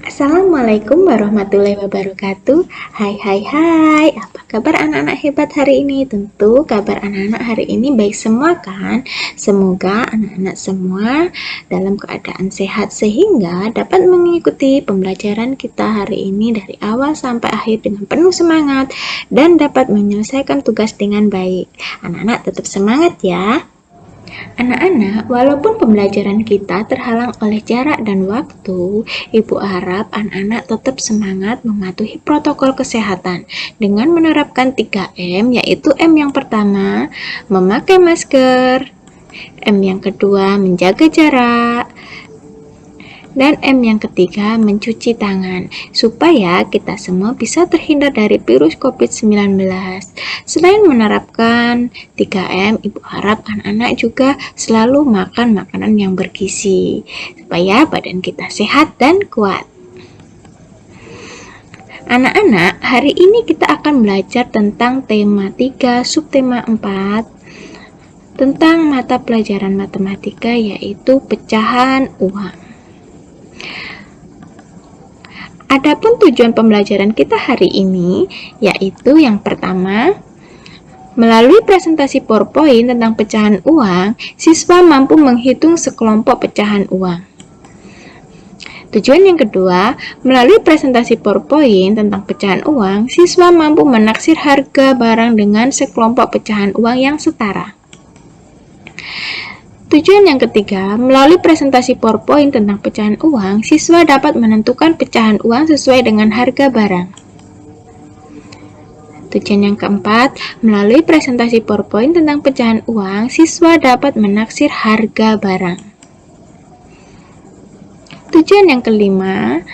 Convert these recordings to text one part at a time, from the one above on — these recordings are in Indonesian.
Assalamualaikum warahmatullahi wabarakatuh. Hai, apa kabar anak-anak hebat hari ini? Tentu kabar anak-anak hari ini baik semua kan? Semoga anak-anak semua dalam keadaan sehat sehingga dapat mengikuti pembelajaran kita hari ini dari awal sampai akhir dengan penuh semangat dan dapat menyelesaikan tugas dengan baik. Anak-anak tetap semangat ya. Anak-anak, walaupun pembelajaran kita terhalang oleh jarak dan waktu, Ibu harap anak-anak tetap semangat mematuhi protokol kesehatan dengan menerapkan 3M, yaitu M yang pertama, memakai masker, M yang kedua, menjaga jarak, dan M yang ketiga, mencuci tangan, supaya kita semua bisa terhindar dari virus COVID-19. Selain menerapkan 3M, Ibu harap anak-anak juga selalu makan makanan yang bergizi, supaya badan kita sehat dan kuat. Anak-anak, hari ini kita akan belajar tentang tema 3, subtema 4, tentang mata pelajaran matematika, yaitu pecahan uang. Adapun tujuan pembelajaran kita hari ini, yaitu yang pertama, melalui presentasi PowerPoint tentang pecahan uang, siswa mampu menghitung sekelompok pecahan uang. Tujuan yang kedua, melalui presentasi PowerPoint tentang pecahan uang, siswa mampu menaksir harga barang dengan sekelompok pecahan uang yang setara. Tujuan yang ketiga, melalui presentasi PowerPoint tentang pecahan uang, siswa dapat menentukan pecahan uang sesuai dengan harga barang. Tujuan yang keempat, melalui presentasi PowerPoint tentang pecahan uang, siswa dapat menaksir harga barang. Tujuan yang kelima,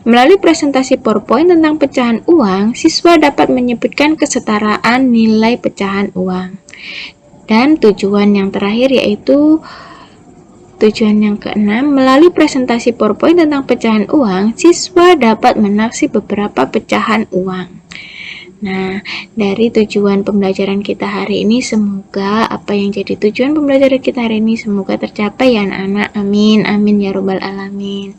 melalui presentasi PowerPoint tentang pecahan uang, siswa dapat menyebutkan kesetaraan nilai pecahan uang. Dan tujuan yang terakhir yaitu tujuan yang keenam, melalui presentasi PowerPoint tentang pecahan uang, siswa dapat menaksir beberapa pecahan uang. Nah, dari tujuan pembelajaran kita hari ini, semoga apa yang jadi tujuan pembelajaran kita hari ini semoga tercapai ya anak-anak. Amin, amin ya robbal alamin.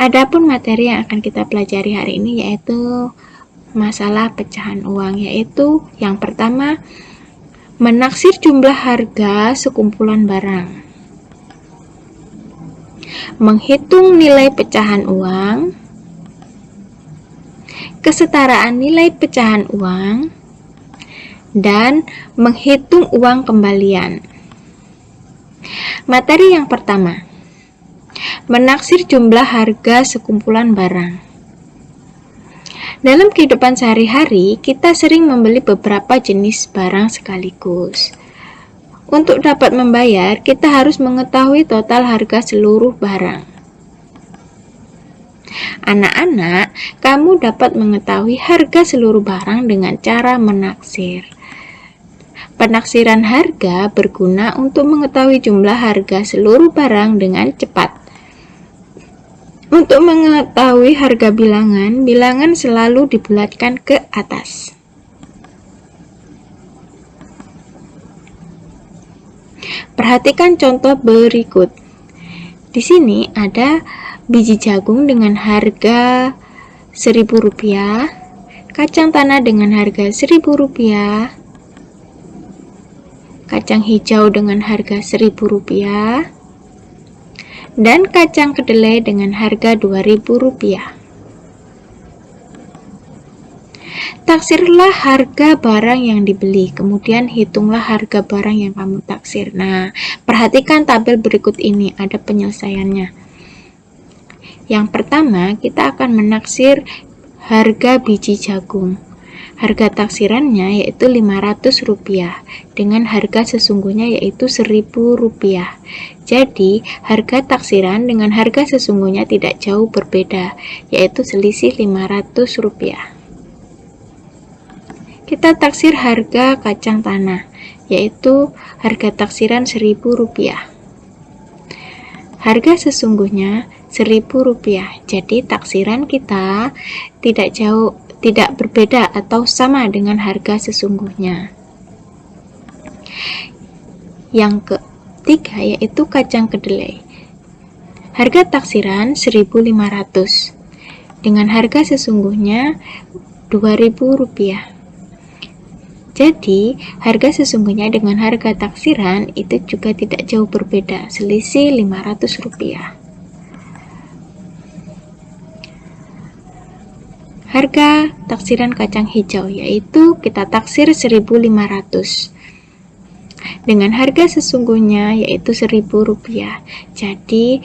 Adapun materi yang akan kita pelajari hari ini yaitu masalah pecahan uang, yaitu yang pertama, menaksir jumlah harga sekumpulan barang, menghitung nilai pecahan uang, kesetaraan nilai pecahan uang, dan menghitung uang kembalian. Materi yang pertama, menaksir jumlah harga sekumpulan barang. Dalam kehidupan sehari-hari, kita sering membeli beberapa jenis barang sekaligus. Untuk dapat membayar, kita harus mengetahui total harga seluruh barang. Anak-anak, kamu dapat mengetahui harga seluruh barang dengan cara menaksir. Penaksiran harga berguna untuk mengetahui jumlah harga seluruh barang dengan cepat. Untuk mengetahui harga bilangan, bilangan selalu dibulatkan ke atas. Perhatikan contoh berikut. Di sini ada biji jagung dengan harga Rp1.000, kacang tanah dengan harga Rp1.000, kacang hijau dengan harga Rp1.000, dan kacang kedelai dengan harga Rp2.000. Taksirlah harga barang yang dibeli, kemudian hitunglah harga barang yang kamu taksir. Nah, perhatikan tabel berikut ini, ada penyelesaiannya. Yang pertama, kita akan menaksir harga biji jagung. Harga taksirannya yaitu Rp500 dengan harga sesungguhnya yaitu Rp1.000. Jadi, harga taksiran dengan harga sesungguhnya tidak jauh berbeda, yaitu selisih Rp500. Kita taksir harga kacang tanah, yaitu harga taksiran Rp1.000. Harga sesungguhnya Rp1.000. Jadi, taksiran kita tidak berbeda atau sama dengan harga sesungguhnya. Yang ketiga yaitu kacang kedelai. Harga taksiran 1.500 dengan harga sesungguhnya Rp2.000. Jadi, harga sesungguhnya dengan harga taksiran itu juga tidak jauh berbeda, selisih Rp500. Harga taksiran kacang hijau yaitu kita taksir 1.500 dengan harga sesungguhnya yaitu Rp1.000. Jadi,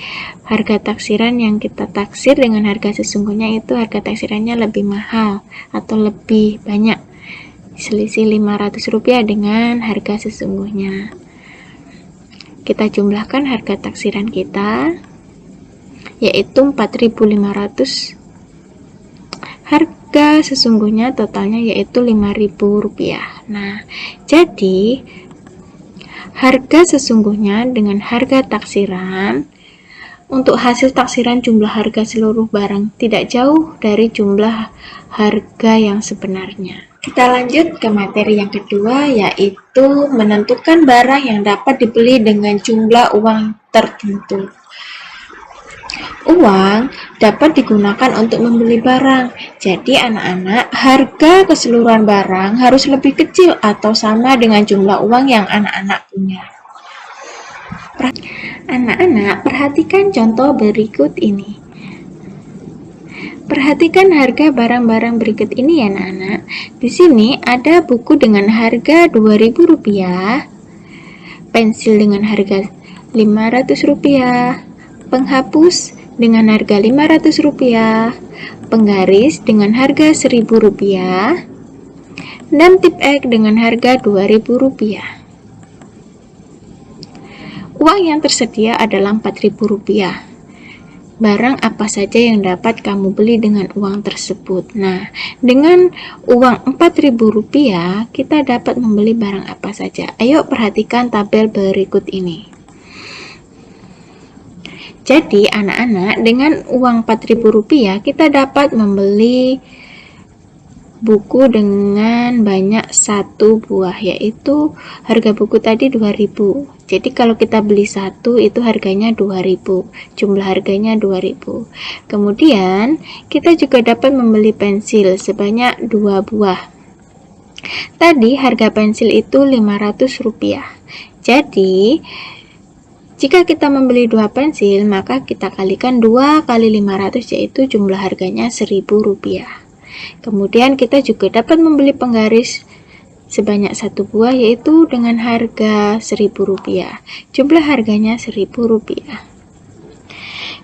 harga taksiran yang kita taksir dengan harga sesungguhnya itu harga taksirannya lebih mahal atau lebih banyak, selisih Rp500 dengan harga sesungguhnya. Kita jumlahkan harga taksiran kita yaitu Rp4.500. Harga sesungguhnya totalnya yaitu Rp5.000. Nah, jadi harga sesungguhnya dengan harga taksiran untuk hasil taksiran jumlah harga seluruh barang tidak jauh dari jumlah harga yang sebenarnya. Kita lanjut ke materi yang kedua, yaitu menentukan barang yang dapat dibeli dengan jumlah uang tertentu. Uang dapat digunakan untuk membeli barang. Jadi anak-anak, harga keseluruhan barang harus lebih kecil atau sama dengan jumlah uang yang anak-anak punya. Anak-anak, perhatikan contoh berikut ini. Perhatikan harga barang-barang berikut ini ya anak-anak. Di sini ada buku dengan harga Rp2.000, pensil dengan harga Rp500, penghapus dengan harga Rp500, penggaris dengan harga Rp1.000, dan tip X dengan harga Rp2.000. Uang yang tersedia adalah Rp4.000. Barang apa saja yang dapat kamu beli dengan uang tersebut? Nah, dengan uang Rp4.000 kita dapat membeli barang apa saja. Ayo perhatikan tabel berikut ini. Jadi anak-anak, dengan uang Rp4.000 kita dapat membeli buku dengan banyak 1 buah, yaitu harga buku tadi Rp2.000. Jadi kalau kita beli 1 itu harganya Rp2.000, jumlah harganya Rp2.000. Kemudian kita juga dapat membeli pensil sebanyak 2 buah. Tadi harga pensil itu Rp500. Jadi jika kita membeli 2 pensil, maka kita kalikan 2 kali 500, yaitu jumlah harganya Rp1.000. Kemudian kita juga dapat membeli penggaris sebanyak 1 buah, yaitu dengan harga Rp1.000. Jumlah harganya Rp1.000.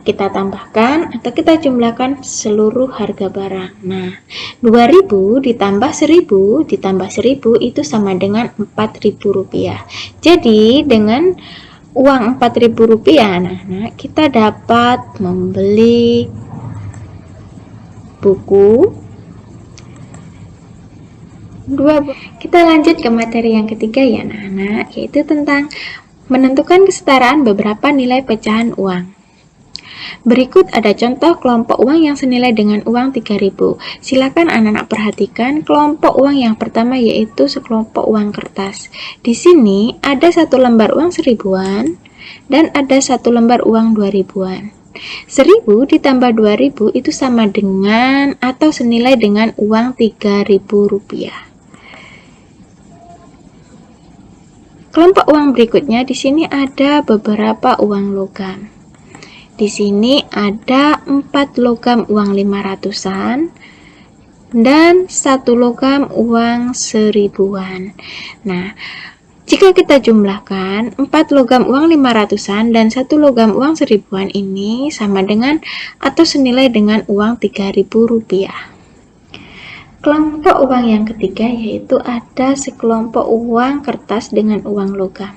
Kita tambahkan atau kita jumlahkan seluruh harga barang. Nah, Rp2.000 ditambah Rp1.000 ditambah Rp1.000 itu sama dengan Rp4.000. Jadi dengan uang Rp4.000 anak-anak, kita dapat membeli buku 2 buah. Kita lanjut ke materi yang ketiga ya anak-anak, yaitu tentang menentukan kesetaraan beberapa nilai pecahan uang. Berikut ada contoh kelompok uang yang senilai dengan uang Rp3.000. Silakan anak-anak perhatikan kelompok uang yang pertama, yaitu sekelompok uang kertas. Di sini ada 1 lembar uang Rp1.000-an dan ada 1 lembar uang Rp2.000-an. 1.000 ditambah Rp2.000 itu sama dengan atau senilai dengan uang Rp3.000. Kelompok uang berikutnya, di sini ada beberapa uang logam. Di sini ada 4 logam uang 500-an dan 1 logam uang 1.000-an. Nah, jika kita jumlahkan 4 logam uang 500-an dan 1 logam uang 1.000-an ini sama dengan atau senilai dengan uang Rp3.000. Kelompok uang yang ketiga yaitu ada sekelompok uang kertas dengan uang logam,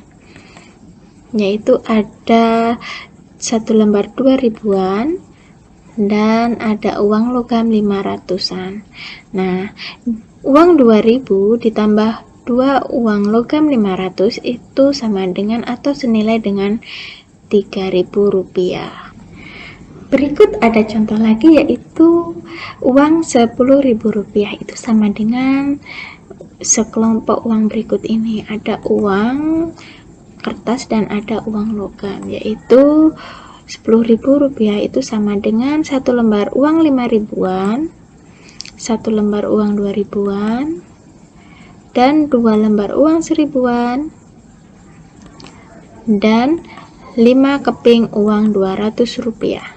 yaitu ada 1 lembar Rp2.000-an dan ada uang logam 500-an. Nah, uang Rp2.000 ditambah 2 uang logam 500 itu sama dengan atau senilai dengan Rp3.000. Berikut ada contoh lagi, yaitu uang Rp10.000 itu sama dengan sekelompok uang berikut ini. Ada uang kertas dan ada uang logam, yaitu Rp10.000 itu sama dengan 1 lembar uang 5 ribuan, 1 lembar uang 2 ribuan, dan 2 lembar uang 1000-an, dan 5 keping uang Rp200.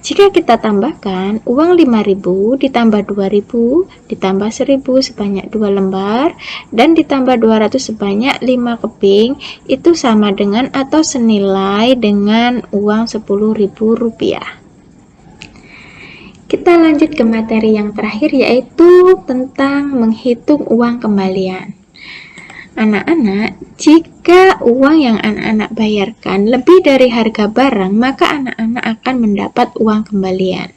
Jika kita tambahkan uang 5.000 ditambah 2.000 ditambah 1.000 sebanyak 2 lembar dan ditambah 200 sebanyak 5 keping, itu sama dengan atau senilai dengan uang Rp10.000. Kita lanjut ke materi yang terakhir, yaitu tentang menghitung uang kembalian. Anak-anak, jika uang yang anak-anak bayarkan lebih dari harga barang, maka anak-anak akan mendapat uang kembalian.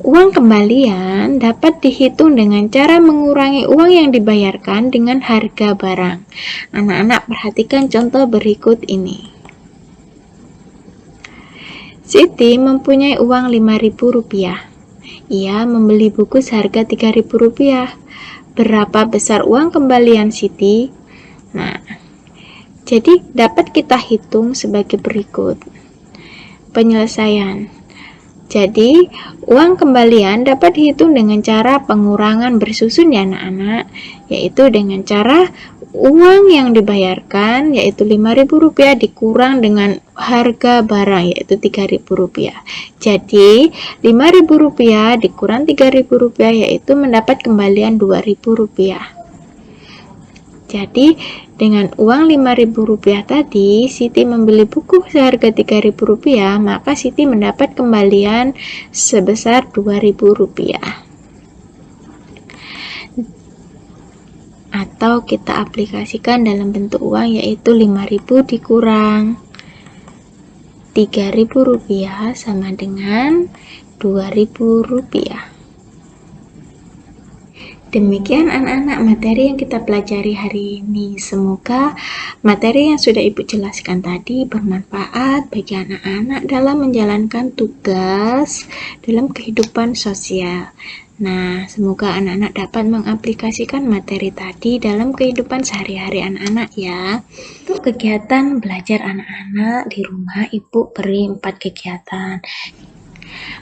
Uang kembalian dapat dihitung dengan cara mengurangi uang yang dibayarkan dengan harga barang. Anak-anak perhatikan contoh berikut ini. Siti mempunyai uang Rp5.000. Ia membeli buku seharga Rp3.000. Berapa besar uang kembalian Siti? Nah, jadi dapat kita hitung sebagai berikut. Penyelesaian. Jadi, uang kembalian dapat dihitung dengan cara pengurangan bersusun ya anak-anak, yaitu dengan cara uang yang dibayarkan yaitu Rp5.000 dikurang dengan harga barang yaitu Rp3.000. Jadi Rp5.000 dikurang Rp3.000 yaitu mendapat kembalian Rp2.000. Jadi dengan uang Rp5.000 tadi Siti membeli buku seharga Rp3.000, maka Siti mendapat kembalian sebesar Rp2.000. Atau kita aplikasikan dalam bentuk uang, yaitu 5.000 dikurang Rp3.000 sama dengan Rp2.000. Demikian anak-anak materi yang kita pelajari hari ini. Semoga materi yang sudah Ibu jelaskan tadi bermanfaat bagi anak-anak dalam menjalankan tugas dalam kehidupan sosial. Nah, semoga anak-anak dapat mengaplikasikan materi tadi dalam kehidupan sehari-hari anak-anak ya. Untuk kegiatan belajar anak-anak di rumah, Ibu beri 4 kegiatan.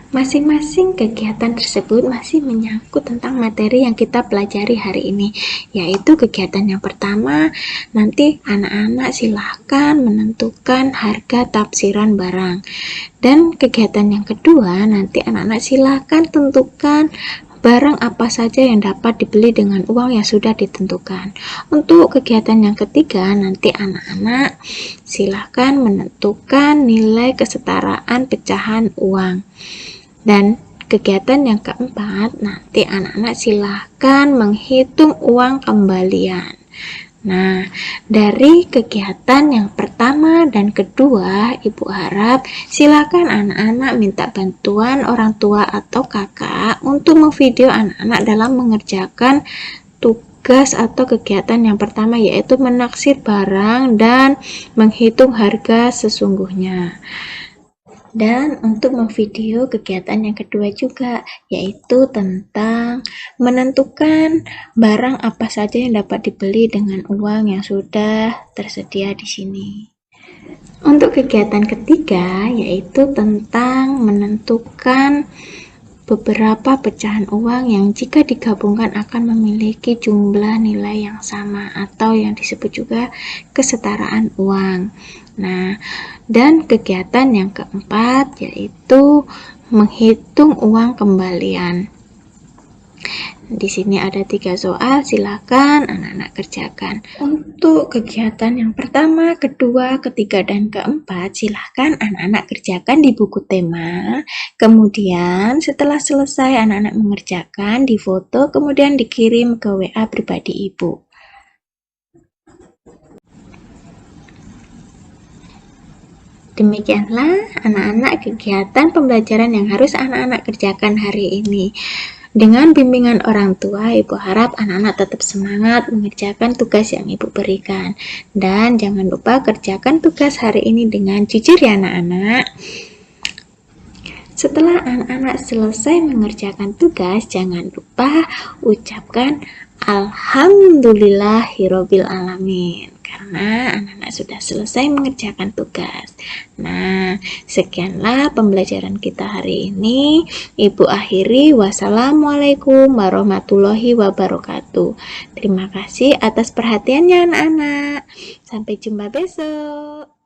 Masing-masing kegiatan tersebut masih menyangkut tentang materi yang kita pelajari hari ini, yaitu kegiatan yang pertama, nanti anak-anak silahkan menentukan harga tafsiran barang. Dan kegiatan yang kedua, nanti anak-anak silahkan tentukan barang apa saja yang dapat dibeli dengan uang yang sudah ditentukan. Untuk kegiatan yang ketiga, nanti anak-anak silahkan menentukan nilai kesetaraan pecahan uang. Dan kegiatan yang keempat, nanti anak-anak silahkan menghitung uang kembalian. Nah, dari kegiatan yang pertama dan kedua, Ibu harap silakan anak-anak minta bantuan orang tua atau kakak untuk memvideo anak-anak dalam mengerjakan tugas atau kegiatan yang pertama, yaitu menaksir barang dan menghitung harga sesungguhnya. Dan untuk memvideo kegiatan yang kedua juga, yaitu tentang menentukan barang apa saja yang dapat dibeli dengan uang yang sudah tersedia di sini. Untuk kegiatan ketiga, yaitu tentang menentukan beberapa pecahan uang yang jika digabungkan akan memiliki jumlah nilai yang sama atau yang disebut juga kesetaraan uang. Nah, dan kegiatan yang keempat yaitu menghitung uang kembalian. Di sini ada 3 soal, silakan anak-anak kerjakan. Untuk kegiatan yang pertama, kedua, ketiga, dan keempat, silakan anak-anak kerjakan di buku tema. Kemudian setelah selesai anak-anak mengerjakan, difoto, kemudian dikirim ke WA pribadi Ibu. Demikianlah anak-anak kegiatan pembelajaran yang harus anak-anak kerjakan hari ini. Dengan bimbingan orang tua, Ibu harap anak-anak tetap semangat mengerjakan tugas yang Ibu berikan. Dan jangan lupa kerjakan tugas hari ini dengan jujur ya anak-anak. Setelah anak-anak selesai mengerjakan tugas, jangan lupa ucapkan Alhamdulillahirobbil alamin. karena anak-anak sudah selesai mengerjakan tugas. Nah, sekianlah pembelajaran kita hari ini. Ibu akhiri, wassalamualaikum warahmatullahi wabarakatuh. Terima kasih atas perhatiannya anak-anak. Sampai jumpa besok.